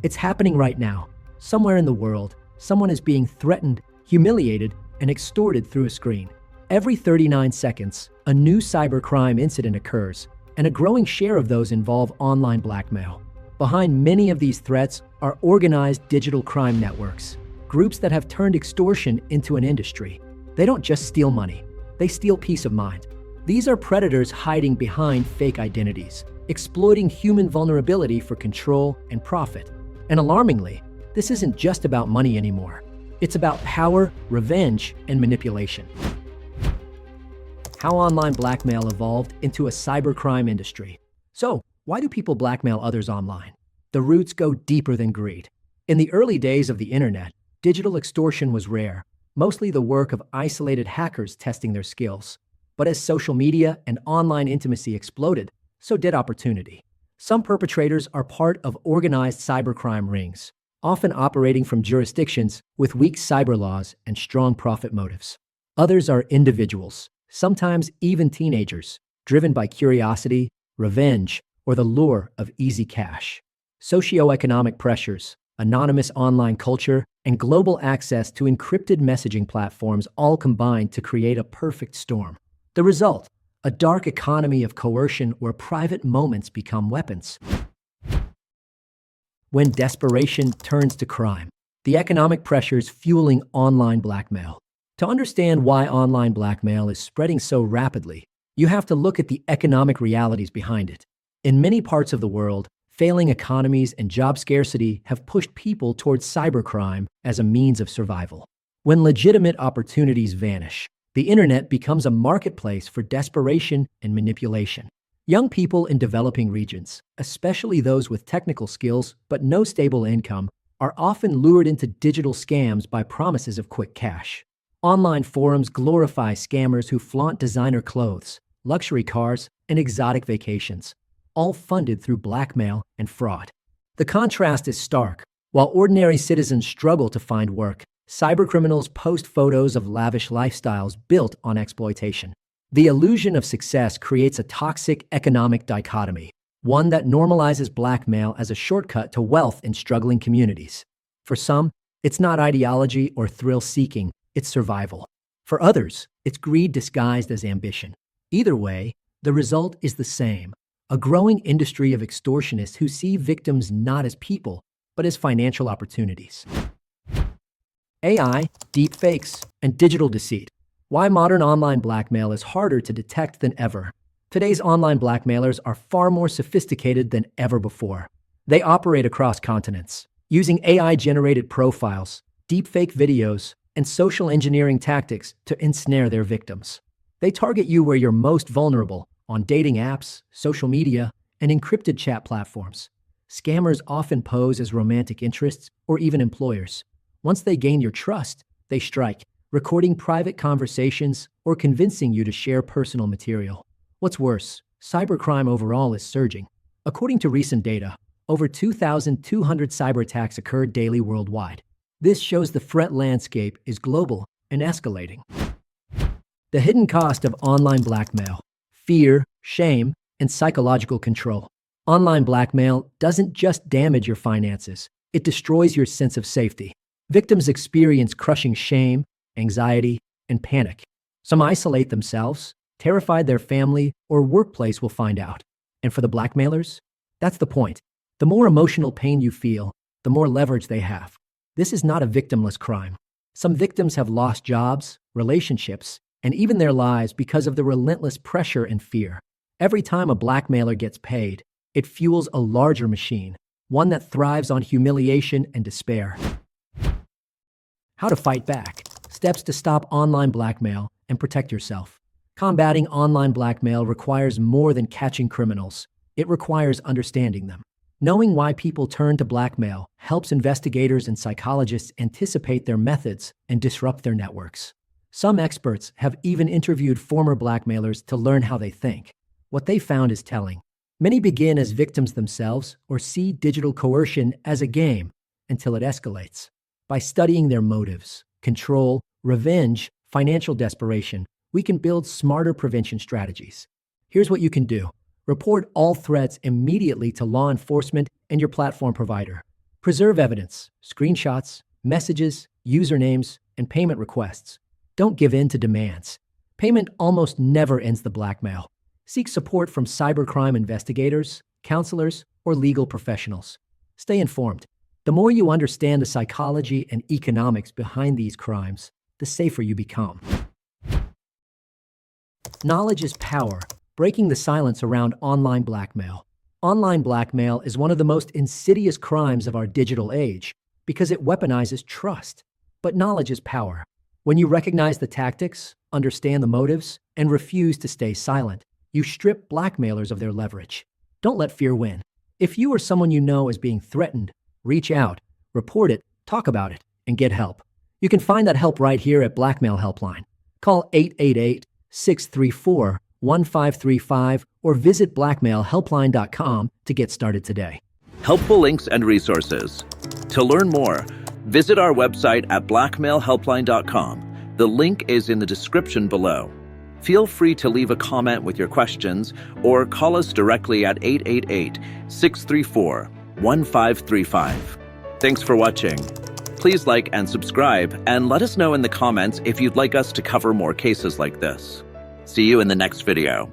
It's happening right now. Somewhere in the world, someone is being threatened, humiliated, and extorted through a screen. Every 39 seconds, a new cybercrime incident occurs, and a growing share of those involve online blackmail. Behind many of these threats are organized digital crime networks, groups that have turned extortion into an industry. They don't just steal money, they steal peace of mind. These are predators hiding behind fake identities, exploiting human vulnerability for control and profit. And alarmingly, this isn't just about money anymore. It's about power, revenge, and manipulation. How online blackmail evolved into a cybercrime industry. So, why do people blackmail others online? The roots go deeper than greed. In the early days of the internet, digital extortion was rare, mostly the work of isolated hackers testing their skills. But as social media and online intimacy exploded, so did opportunity. Some perpetrators are part of organized cybercrime rings, often operating from jurisdictions with weak cyber laws and strong profit motives. Others are individuals, sometimes even teenagers, driven by curiosity, revenge, or the lure of easy cash. Socioeconomic pressures, anonymous online culture, and global access to encrypted messaging platforms all combine to create a perfect storm. The result, a dark economy of coercion where private moments become weapons. When desperation turns to crime, the economic pressures fueling online blackmail. To understand why online blackmail is spreading so rapidly, you have to look at the economic realities behind it. In many parts of the world, failing economies and job scarcity have pushed people towards cybercrime as a means of survival. When legitimate opportunities vanish, the internet becomes a marketplace for desperation and manipulation. Young people in developing regions, especially those with technical skills but no stable income, are often lured into digital scams by promises of quick cash. Online forums glorify scammers who flaunt designer clothes, luxury cars, and exotic vacations, all funded through blackmail and fraud. The contrast is stark. While ordinary citizens struggle to find work, cybercriminals post photos of lavish lifestyles built on exploitation. The illusion of success creates a toxic economic dichotomy, one that normalizes blackmail as a shortcut to wealth in struggling communities. For some, it's not ideology or thrill-seeking, it's survival. For others, it's greed disguised as ambition. Either way, the result is the same: a growing industry of extortionists who see victims not as people, but as financial opportunities. AI, deepfakes, and digital deceit. Why modern online blackmail is harder to detect than ever. Today's online blackmailers are far more sophisticated than ever before. They operate across continents, using AI-generated profiles, deepfake videos, and social engineering tactics to ensnare their victims. They target you where you're most vulnerable, on dating apps, social media, and encrypted chat platforms. Scammers often pose as romantic interests or even employers. Once they gain your trust, they strike, recording private conversations or convincing you to share personal material. What's worse, cybercrime overall is surging. According to recent data, over 2,200 cyber attacks occur daily worldwide. This shows the threat landscape is global and escalating. The hidden cost of online blackmail: fear, shame, and psychological control. Online blackmail doesn't just damage your finances, it destroys your sense of safety. Victims experience crushing shame, anxiety, and panic. Some isolate themselves, terrified their family or workplace will find out. And for the blackmailers, that's the point. The more emotional pain you feel, the more leverage they have. This is not a victimless crime. Some victims have lost jobs, relationships, and even their lives because of the relentless pressure and fear. Every time a blackmailer gets paid, it fuels a larger machine, one that thrives on humiliation and despair. How to fight back. Steps to stop online blackmail and protect yourself. Combating online blackmail requires more than catching criminals. It requires understanding them. Knowing why people turn to blackmail helps investigators and psychologists anticipate their methods and disrupt their networks. Some experts have even interviewed former blackmailers to learn how they think. What they found is telling. Many begin as victims themselves or see digital coercion as a game until it escalates. By studying their motives, control, revenge, financial desperation, we can build smarter prevention strategies. Here's what you can do. Report all threats immediately to law enforcement and your platform provider. Preserve evidence, screenshots, messages, usernames, and payment requests. Don't give in to demands. Payment almost never ends the blackmail. Seek support from cybercrime investigators, counselors, or legal professionals. Stay informed. The more you understand the psychology and economics behind these crimes, the safer you become. Knowledge is power, breaking the silence around online blackmail. Online blackmail is one of the most insidious crimes of our digital age because it weaponizes trust. But knowledge is power. When you recognize the tactics, understand the motives, and refuse to stay silent, you strip blackmailers of their leverage. Don't let fear win. If you or someone you know is being threatened, reach out, report it, talk about it, and get help. You can find that help right here at Blackmail.HelpLine. Call 888-634-1535 or visit blackmailhelpline.com to get started today. Helpful links and resources. To learn more, visit our website at blackmailhelpline.com. The link is in the description below. Feel free to leave a comment with your questions or call us directly at 888-634-1535. Thanks for watching. Please like and subscribe, and let us know in the comments if you'd like us to cover more cases like this. See you in the next video.